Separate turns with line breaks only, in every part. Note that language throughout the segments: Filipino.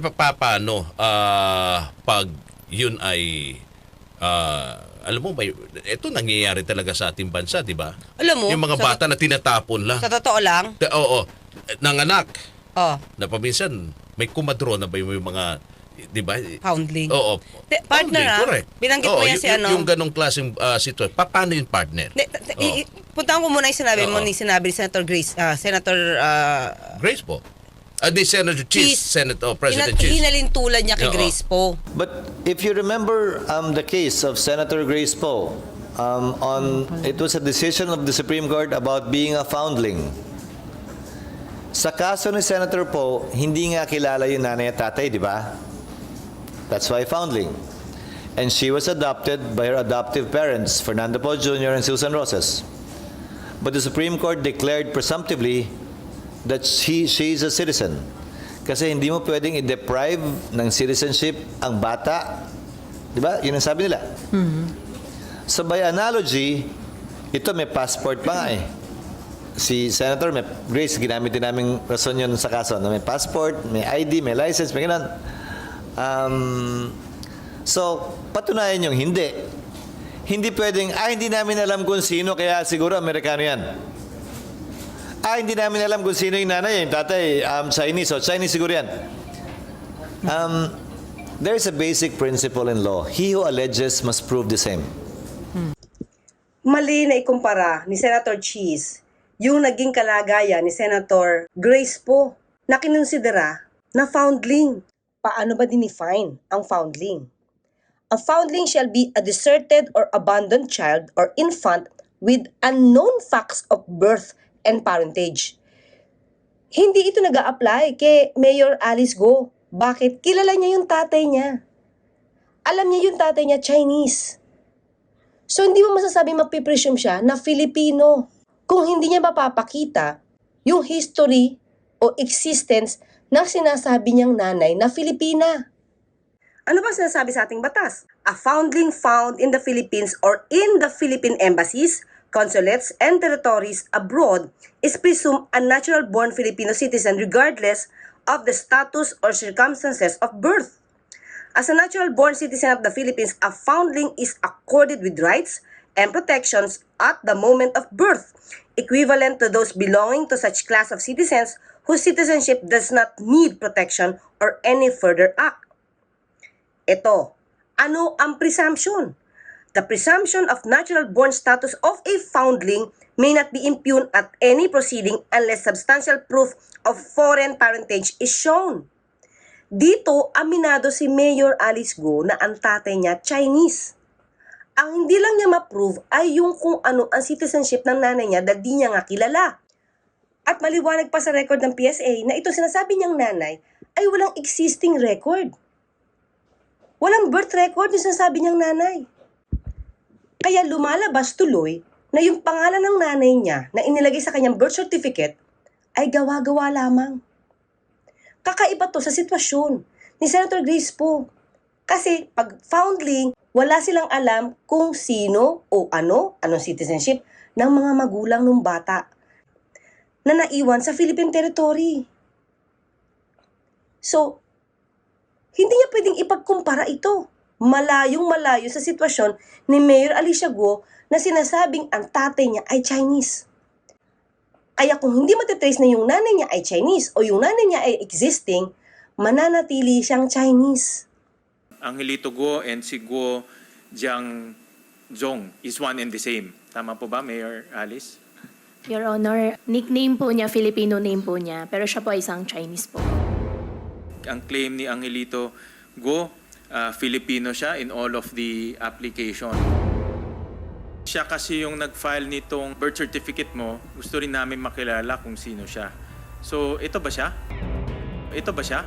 paano pag yun ay alam mo ba, ito nangyayari talaga sa ating bansa, di ba?
Alam mo,
yung mga bata na tinatapon lang.
Sa totoo lang?
Oo, nanganak.
Oh.
Na paminsan, may kumadro na ba yung mga, di ba?
Foundling.
Oo.
Partner,
correct.
Binanggit mo yan si ano.
Yung ganong klaseng sitwasyon. Paano yung partner?
Puntahan ko muna yung sinabi mo ni Senator Grace,
Grace po. Di Senator Cheese, President Cheese.
Hinalintulan niya kay Grace po.
But if you remember the case of Senator Grace Poe, it was a decision of the Supreme Court about being a foundling. Sa kaso ni Senator Poe, hindi nga kilala yung nanay at tatay, di ba? That's why foundling. And she was adopted by her adoptive parents, Fernando Poe Jr. and Susan Rosas. But the Supreme Court declared presumptively that she is a citizen. Kasi hindi mo pwedeng i-deprive ng citizenship ang bata. Di ba? Yun ang sabi nila. Mm-hmm. So by analogy, ito may passport pa nga eh. Si Senator Grace, ginamit din namin rason yun sa kaso, na may passport, may ID, may license, may ganun. So, patunayan yung hindi. Hindi pwedeng, hindi namin alam kung sino, kaya siguro Amerikano yan. Hindi namin alam kung sino yung nanay, yung tatay, Chinese, so Chinese siguro yan. There is a basic principle in law. He who alleges must prove the same.
Mali na ikumpara ni Senator Cheese yung naging kalagayan ni Senator Grace po na kinonsidera na foundling. Paano ba dinefine ang foundling? A foundling shall be a deserted or abandoned child or infant with unknown facts of birth and parentage. Hindi ito nag-a-apply kay Mayor Alice Go. Bakit? Kilala niya yung tatay niya. Alam niya yung tatay niya Chinese. So hindi mo masasabi mapipresume siya na Filipino kung hindi niya mapapakita yung history o existence ng sinasabi niyang nanay na Filipina. Ano ba sinasabi sa ating batas? A foundling found in the Philippines or in the Philippine embassies, consulates, and territories abroad is presumed a natural-born Filipino citizen regardless of the status or circumstances of birth. As a natural-born citizen of the Philippines, a foundling is accorded with rights and protections at the moment of birth, equivalent to those belonging to such class of citizens whose citizenship does not need protection or any further act. Ito, ano ang presumption? The presumption of natural-born status of a foundling may not be impugned at any proceeding unless substantial proof of foreign parentage is shown. Dito, aminado si Mayor Alice Go na ang tatay niya Chinese. Ang hindi lang niya ma-prove ay yung kung ano ang citizenship ng nanay niya dahil di niya nga kilala. At maliwanag pa sa record ng PSA na ito sinasabi niyang nanay ay walang existing record. Walang birth record yung sinasabi niyang nanay. Kaya lumalabas tuloy na yung pangalan ng nanay niya na inilagay sa kanyang birth certificate ay gawa-gawa lamang. Kakaiba to sa sitwasyon ni Senator Grace po. Kasi pag foundling, wala silang alam kung sino o anong citizenship ng mga magulang ng bata na naiwan sa Philippine territory. So, hindi niya pwedeng ipagkumpara ito. Malayong-malayo sa sitwasyon ni Mayor Alicia Go na sinasabing ang tatay niya ay Chinese. Kaya kung hindi matitrace na yung nanay niya ay Chinese o yung nanay niya ay existing, mananatili siyang Chinese.
Angelito Go and si Go Jiangzhong is one and the same. Tama po ba, Mayor Alice?
Your Honor, nickname po niya, Filipino name po niya, pero siya po ay isang Chinese po.
Ang claim ni Angelito Go, Filipino siya in all of the application. Siya kasi yung nag-file nitong birth certificate mo, gusto rin namin makilala kung sino siya. So, ito ba siya? Ito ba siya?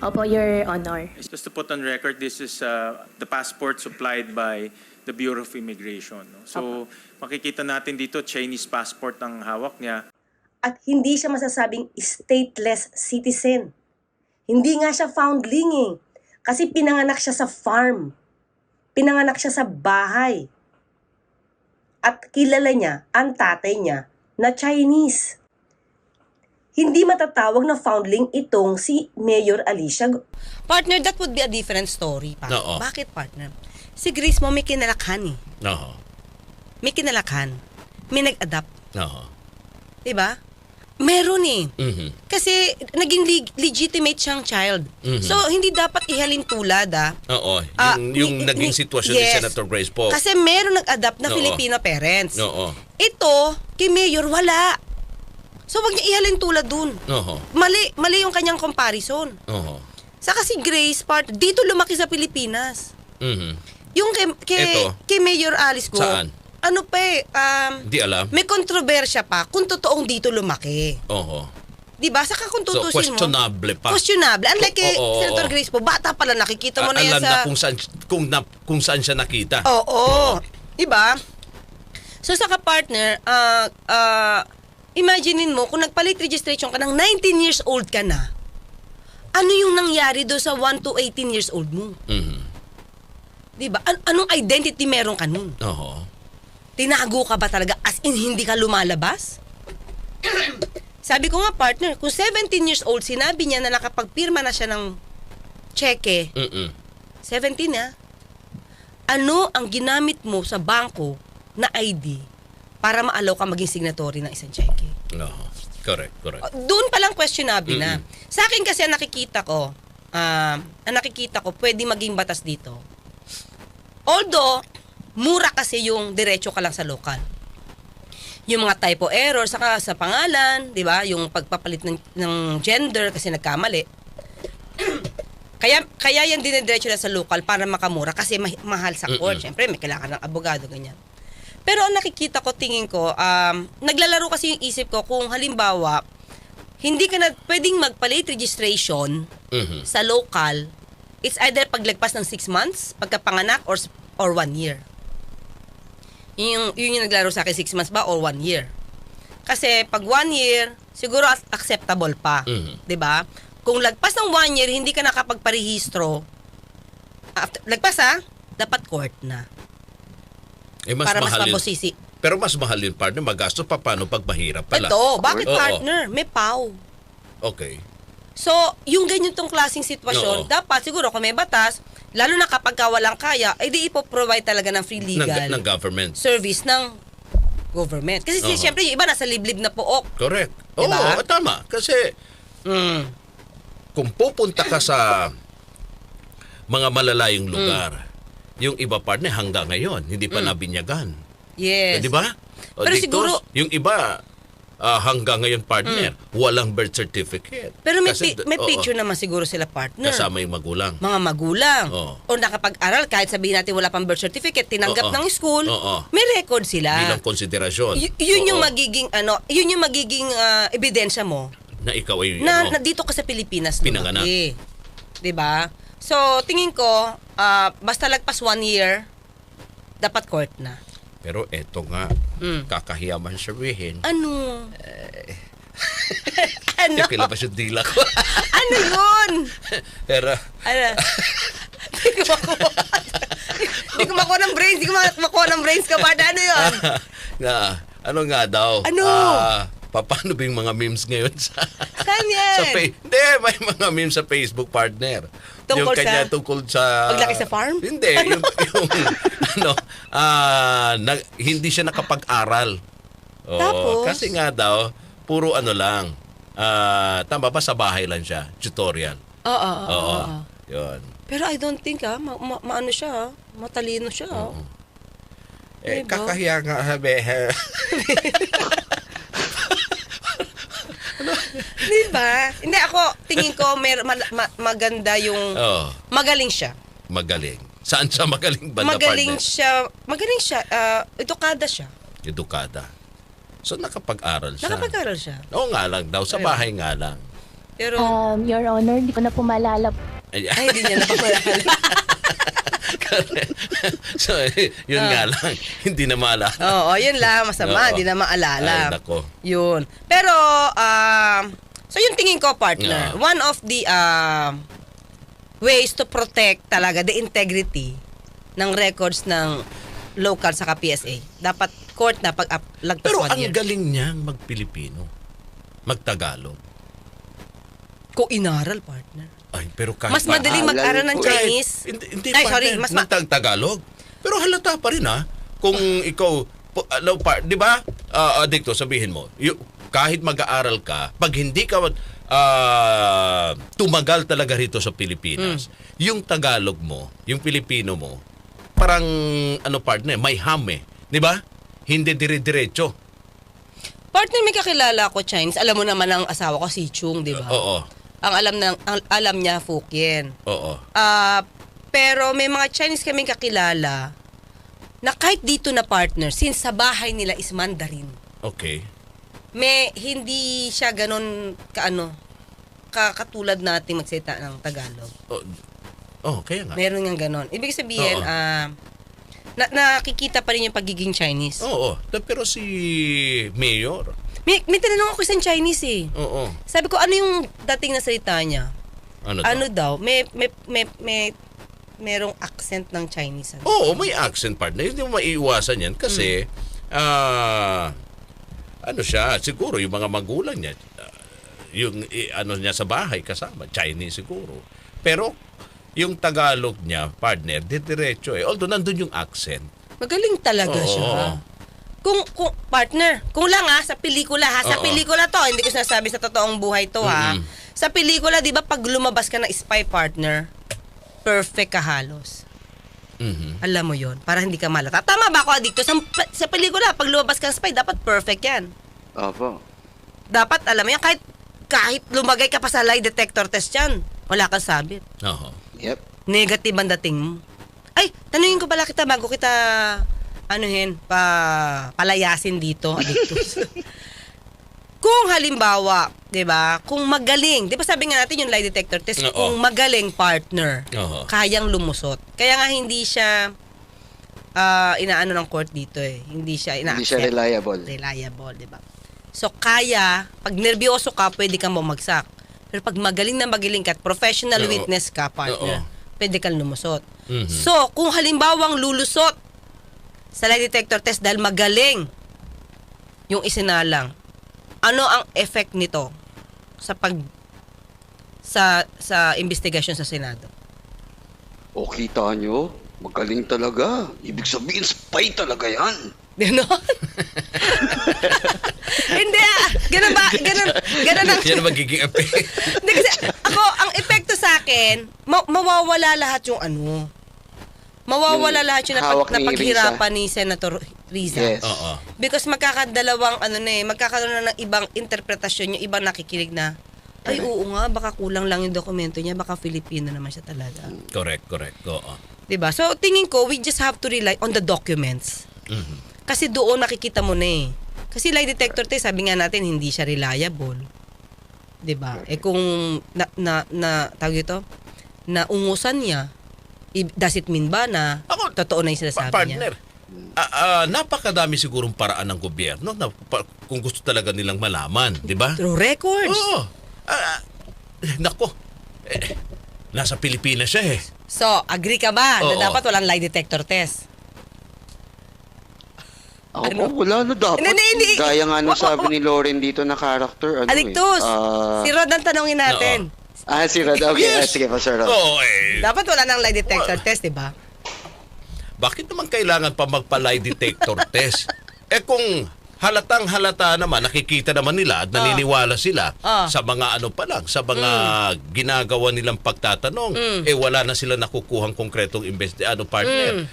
Opo, Your Honor.
Just to put on record, this is the passport supplied by the Bureau of Immigration. No? So, makikita natin dito, Chinese passport ang hawak niya.
At hindi siya masasabing stateless citizen. Hindi nga siya foundling eh. Kasi pinanganak siya sa farm. Pinanganak siya sa bahay. At kilala niya ang tatay niya na Chinese. hindi matatawag na foundling itong si Mayor Alicia.
Partner, that would be a different story.
Oo.
Bakit, partner? Si Grace mo may kinalakhan eh.
Oo.
May kinalakhan. May nag-adapt.
Oo.
Diba? Meron eh.
Mhm.
Kasi naging legitimate siyang child.
Mhm.
So, hindi dapat ihalin tulad
Oo.
Ah,
Yung naging sitwasyon ni
yes.
Senator Grace po.
Kasi meron nag-adapt na
Oo.
Filipino parents.
Oo.
Ito, kay Mayor, wala. So, wag niya ihalin tulad dun.
Oo.
Mali yung kanyang comparison.
Oo.
Saka si Grace dito lumaki sa Pilipinas.
Mhm.
Yung
Eto.
kay Mayor Alice ko,
Saan?
ano pa eh,
Di alam.
may kontrobersya pa kung totoong dito lumaki.
Oo.
Diba? Saka kung
So,
tutusin mo.
questionable pa.
Questionable. Unlike kay
Oo, oo,
Senator
oo.
Grace po, bata pala nakikita mo na yan
Alam na
sa...
kung saan siya nakita.
Oo. Diba? So sa ka-partner, imaginein mo, kung nagpalit registration ka ng 19 years old ka na, ano yung nangyari do sa 1 to 18 years old mo?
Mhm.
Diba? Anong identity meron ka nun?
Oo.
Tinago ka ba talaga as in hindi ka lumalabas? Sabi ko nga, partner, kung 17 years old, sinabi niya na nakapagpirma na siya ng cheque,
Mhm.
17 ano ang ginamit mo sa bangko na ID para maalaw ka maging signatory ng isang cheque?
Oo. Correct.
Doon palang questionable na. Sa akin kasi ang nakikita ko, pwede maging batas dito. Although, mura kasi yung diretso ka lang sa local. Yung mga typo error saka sa pangalan, 'di ba? Yung pagpapalit ng gender kasi nagkamali. Kaya yan dinidiretso na sa local para makamura kasi mahal sa court. Siyempre, may kailangan ng abogado, ganyan. Pero ang nakikita ko, tingin ko, naglalaro kasi yung isip ko kung halimbawa, hindi ka na pwedeng magpa-late registration
Mhm.
sa local. It's either paglagpas ng 6 months, pagkapanganak, or 1 year. Yun yung naglaro sa akin, 6 months ba or 1 year. Kasi pag 1 year, siguro acceptable pa.
Mhm.
'Di ba? Kung lagpas ng 1 year, hindi ka nakapagparehistro, lagpas dapat court na.
Mas
para mas
mahal yun.
mabusisi.
Pero mas mahal yun, partner. Magastos pa paano pag mahirap pala.
Ito, bakit
Oo.
partner? May PAW.
Okay.
So, yung ganyan tong klaseng sitwasyon,
Oo.
dapat siguro kung may batas, lalo na kapag walang kaya, ay di ipoprovide talaga ng free legal
Ng government.
service ng government. Kasi
Oo.
siyempre, yung iba nasa liblib na pook.
Correct. Oo,
Diba?
tama. Kasi kung pupunta ka sa mga malalayong lugar, yung iba partner hanggang ngayon, hindi pa nabinyagan.
Yes.
Di ba? O
Pero
dito,
siguro-
yung iba, hanggang ngayon partner, walang birth certificate.
Pero may,
Kasi,
may
oo,
picture naman siguro sila partner.
kasama yung magulang.
Mga magulang.
Oo.
O nakapag-aral, kahit sabihin natin wala pang birth certificate, tinanggap
Oo.
ng school,
Oo.
may record sila.
Bilang konsiderasyon.
Yun yung
Oo.
magiging ebidensya mo
na ikaw ay
na dito ka sa Pilipinas
Pinanganak.
lumaki. 'Di ba? So, tingin ko, basta lagpas 1 year, dapat court na.
Pero eto nga, kakahiya man sabihin.
Ano? Ano?
Kilabas yung dila ko.
Ano yun?
Pero,
Ano? Hindi ko makuha ng brains. Hindi ko makuha ng brains ka ba? Ano yun?
ano nga daw?
Ano?
Paano ba yung mga memes ngayon sa...
Saan yan?
Hindi, may mga memes sa Facebook partner.
Tungkol
yung kanya
sa-
tungkol sa...
Paglaki sa farm?
Hindi, yung hindi siya nakapag-aral. Oo,
Tapos?
kasi nga daw, puro ano lang. Tama ba sa bahay lang siya? Tutorial.
Oo.
Yun.
Pero I don't think maano siya, matalino siya. Diba?
Kakahiya nga sabihin.
Diba? Hindi ako, tingin ko maganda yung,
Oo.
magaling siya.
Magaling. Saan siya magaling banda
Magaling
partner?
siya, edukada siya.
Edukada. So nakapag-aral siya.
Nakapag-aral siya.
Oo nga lang daw, sa bahay nga lang.
Pero,
Your Honor, hindi ko na po maalala.
Ay,
hindi niya napapalala.
so, yun nga lang. Hindi na maalala.
Oo, yun lang, masama,
Oo.
hindi na maalala.
Ay, nako.
Yun. Pero, so yung tingin ko, partner,
Oo.
one of the ways to protect talaga the integrity ng records ng local sa PSA. Dapat court na pag lagpas
Pero
1
ang
year.
galing niyang mag-Pilipino. Mag-Tagalog.
Ko inaral, partner.
Ay, pero kahit
Mas madaling mag-aral ng
po.
Chinese.
Hindi
Ay,
partner,
sorry, mas
ng Tagalog. Pero halata pa rin kung ikaw, di ba, Adicto, sabihin mo, kahit mag-aaral ka, pag hindi ka tumagal talaga rito sa Pilipinas, yung Tagalog mo, yung Pilipino mo, parang, partner, may ham di ba? Hindi dire-diretso.
Partner, may kakilala ko Chinese. Alam mo naman ang asawa ko si Chung, di ba?
Oo.
Ang alam niya Fukien.
Oo.
Pero may mga Chinese kaming kakilala na kahit dito na partner, since sa bahay nila is Mandarin.
Okay.
May hindi siya ganun katulad nating magsalita ng Tagalog.
Kaya nga.
Meron nga ganun. Ibig sabihin,
Oo.
nakikita pa rin yung pagiging Chinese.
Oo. Pero si Mayor,
May tinanong ako isang Chinese eh.
oo.
Sabi ko, ano yung dating na salita niya?
Ano
daw? Merong accent ng Chinese.
Oo, may accent partner. Hindi mo maiiwasan yan kasi siya, siguro yung mga magulang niya, niya sa bahay kasama, Chinese siguro. Pero yung Tagalog niya, partner, diretso Although nandun yung accent.
Magaling talaga
Oo.
siya. Kung partner, kung lang sa pelikula sa
Oo.
pelikula to, hindi ko sinasabi sa totoong buhay to Sa pelikula, 'di ba, pag lumabas ka na spy partner, perfect ka halos.
Mhm.
Alam mo 'yon, para hindi ka malata. Tama ba ako, Adicto? Sa pelikula, pag lumabas ka ng spy, dapat perfect 'yan.
Opo.
Dapat alam mo 'yan, kahit lumagay ka pa sa lie detector test 'yan, wala kang sabit.
Oo.
Yep.
Negative ang dating mo. Ay, tanungin ko pala kita bago kita palayasin dito, Adictus. Kung halimbawa, 'di ba, kung magaling, 'di ba sabi nga natin yung lie detector test,
Oo.
kung magaling partner,
Oo.
kayang lumusot. Kaya nga hindi siya inaano ng court dito Hindi siya ina-accept.
reliable.
Reliable, 'di ba? So kaya, pag nervyoso ka, pwede kang bumagsak. Pero pag magaling na magaling ka at professional
Oo.
witness ka, partner, pwede kang lumusot.
Mhm.
So, kung halimbawang lulusot sa lie detector test dahil magaling yung isinalang, ano ang effect nito sa sa investigasyon sa Senado?
O kita nyo, magaling talaga. Ibig sabihin, spy talaga yan.
Ganon? Hindi ganun ba? Ganun ang...
Yan ang magiging effect.
Hindi kasi ako, ang epekto sa akin, mawawala lahat yung Mawawala
Yung
lahat yung
hawak ni
napaghirapan ni Senator Riza.
Yes.
Oo.
Because magkakadalawang magkakaroon na ng ibang interpretasyon, yung ibang nakikinig na, ay oo nga, baka kulang lang yung dokumento niya, baka Filipino naman siya talaga.
Correct. Oo.
'Di ba? So tingin ko, we just have to rely on the documents.
Mhm.
Kasi doon nakikita mo na Kasi lie detector test, sabi nga natin, hindi siya reliable. 'Di ba? Kung tawag ito, naungusan niya, does it mean ba na totoo na yung sinasabi
Partner,
niya?
napakadami sigurong paraan ng gobyerno kung gusto talaga nilang malaman, di ba?
Through records.
Oo. Nako, nasa Pilipinas siya
So, agree ka ba
Oo.
na dapat walang lie detector test?
Ako, wala na dapat.
Hindi.
Gaya nga nung sabi ni Lauren dito na character.
Adictus, si Rod ang tanongin natin.
Si Rod. Okay,
Yes.
sige pa, Sir Rod.
Oo,
Dapat wala nang lie detector test, di ba?
bakit naman kailangan pa magpa-lie detector test? Kung halatang-halata naman, nakikita naman nila at naniniwala sila sa mga sa mga ginagawa nilang pagtatanong, wala na sila nakukuhang konkretong partner.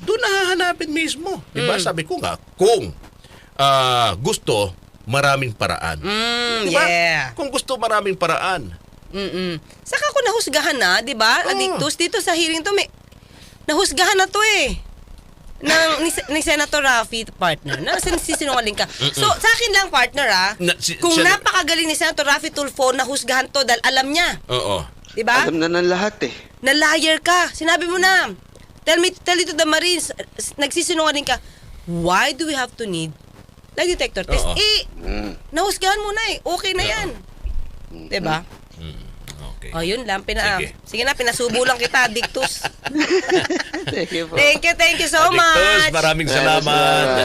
Doon nahahanapin mismo. Diba? Sabi ko nga, kung gusto, maraming paraan. Diba?
Yeah.
Kung gusto, maraming paraan.
Saka ko nahusgahan na, di ba? Adictus, dito sa hearing to, nahusgahan na to ni Senator Raffy, partner, na sinungaling ka. So, sa akin lang, partner, kung napakagaling ni Senator Raffy Tulfo, nahusgahan to dahil alam niya.
Oo.
Diba?
Alam na ng lahat
Na liar ka. Sinabi mo na. Tell it to the Marines. Nagsisinungaling ka. Why do we have to need lie detector test?
Oo.
Nahusgahan mo na Okay na yan. Diba?
Okay.
Yun lang.
Sige.
Sige na, pinasubo lang kita, Adictus.
Thank you po.
Thank you so
Adictus,
much.
maraming salamat.